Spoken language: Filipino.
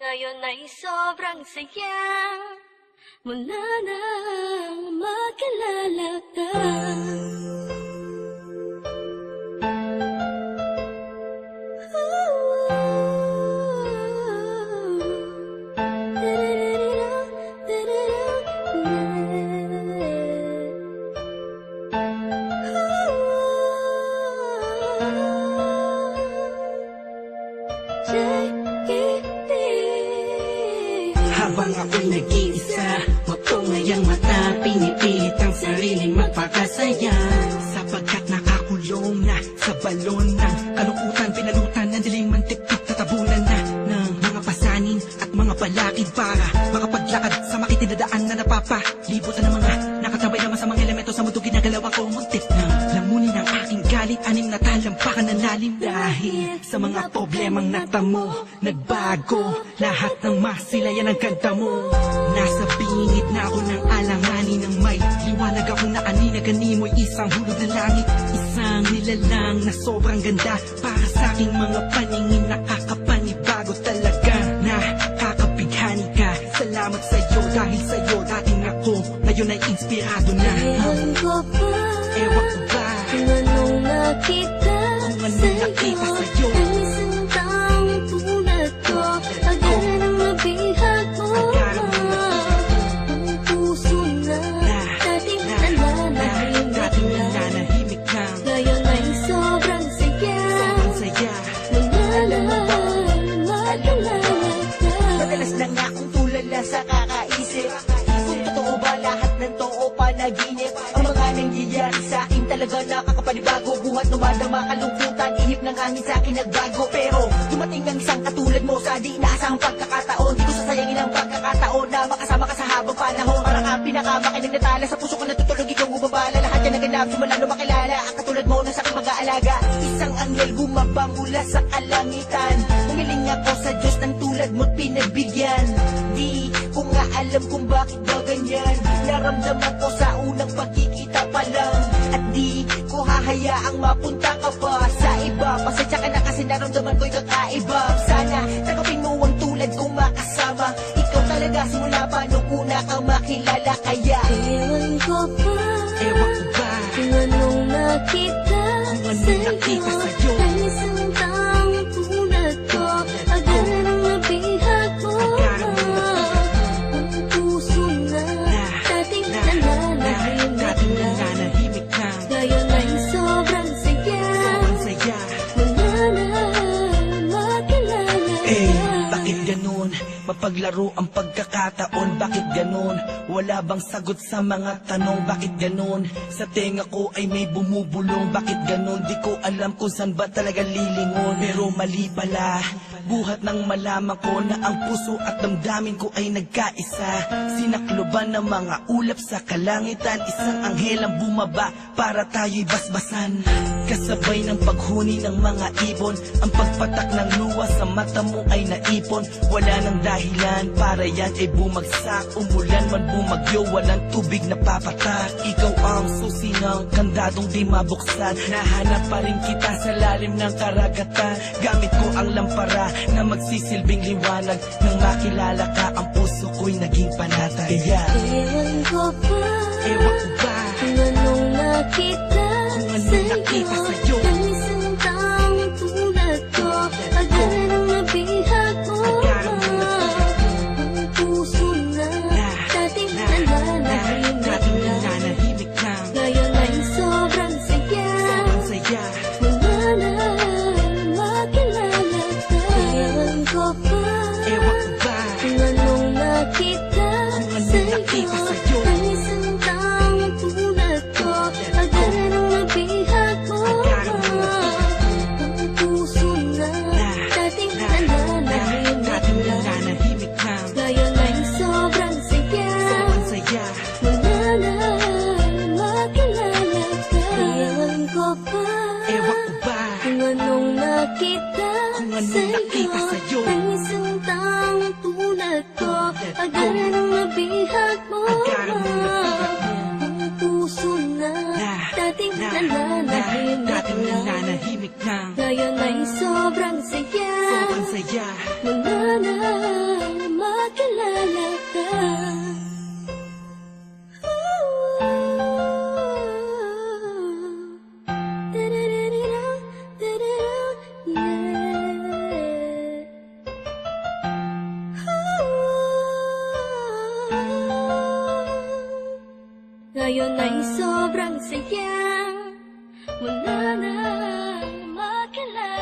Ngayon ay sobrang saya mula nang makilala ka. Habang ako'y nag-iisa, matungayang mata, pinipilit ang sariling magpakasaya. Sapagkat nakakulong na sa balon ng kalungkutan, pinalutan ng dilim ang tip-tip, tatabunan na ng mga pasanin at mga balakid para makapaglakad sa makitinadaan na napapalibutan ng mga nakatabay naman sa mga elemento sa mundo. Ginagalaw ako muntik na lamunin ang aking galit, anim na talampakan ng lalim dahil sa mga problemang natamo. Nagbago lahat ng masilayan ang kanta mo. Nasa pingit na ako ng alanganin ng may liwanag akong naani mo'y isang hulog na langit. Isang nilalang na sobrang ganda para sa aking mga paningin, nakakapanibago talaga. Nakakapighani ka, salamat sa'yo, dahil sa'yo dating ako ngayon ay inspirado na. Ewan ko ba, Ewan ko ba kung anong nakita sa'yo, ang isang taong tulad ko, agad ang mabihag mo. Ang puso na dating nananahimik lang, ngayon ay sobrang saya mula nang makilala ka. Madalas na nga akong tulala sa kakaisip kung totoo ba lahat ng to o panaginip. Ang mga nangyayari sa akin talaga nakakapanibago. Buhat numadama kalungkutan, ihip ng hangin sa akin nagbago. Pero dumating ang isang katulad mo sa di inaasahang pagkakataon. Di ko sasayangin ang pagkakataon na makasama ka sa habang panahon. Parang ang pinakamakinig na tala sa puso ko natutulog, ikaw bumabala. Lahat yan naganap simula nung makilala ang katulad mo na sa aking mag-aalaga. Isang anghel bumaba mula sa kalangitan. Humiling ako sa Diyos ng tulad mo't pinagbigyan. Di ko nga alam kung bakit ba ganyan. Naramdaman ko sa unang pagkikita pa lang. At di ko hahayaang mapunta ka pa sa iba. Pasensya ka na kasi naramdaman ko'y kakaiba. Sana tanggapin mo ang tulad kong makasama. Ikaw talaga simula pa nung una kang makilala. Kaya Ewan ko ba, Ewan ko ba kung anong nakita sa'yo, ang isang taong tulad ko, agad ang mabihag mo. Ang puso na dating nananahimik lang, ngayon ay sobrang saya mula nang makilala ka. bakit ganun? Mapaglaro ang pagkakataon, bakit ganun? Wala bang sagot sa mga tanong, bakit ganun? Sa tenga ko ay may bumubulong, bakit ganun? Di ko alam kung saan ba talaga lilingon. Pero mali pala, buhat nang malaman ko na ang puso at damdamin ko ay nagkaisa. Sinakloban ng mga ulap sa kalangitan, isang anghel ang bumaba para tayo'y basbasan. Kasabay ng paghuni ng mga ibon, ang pagpatak ng luha sa mata mo ay naipon. Wala nang dahilan para yan ay bumagsak. Umulan man bumagyo, walang tubig na papatak. Ikaw ang susi ng kandadong di mabuksan. Nahanap pa rin kita sa lalim ng karagatan. Gamit ko ang lampara na magsisilbing liwanag. Nang makilala ka, ang puso ko'y naging panatag. Kaya Ewan ko ba, ewan ko ba kung anong nakita sa'yo, ang isang taong tulad ko, agad ang mabihag mo. Ang puso na dating nananahimik lang, ngayon ay sobrang saya mula nang makilala ka. Ewan ko ba, ewan ko ba kung anong nakita sa'yo, ang isang taong tulad ko, agad ang mabihag mo. Ang puso na dating nananahimik lang, ngayon ay sobrang saya mula nang makilala ka. Ewan ko ba, ewan ko ba kung anong nakita sa'yo, ang isang taong tulad ko, agad ang mabihag mo. Ang puso na dating nananahimik lang, ngayon ay sobrang saya saya mula nang Ngayon ay sobrang saya, wala na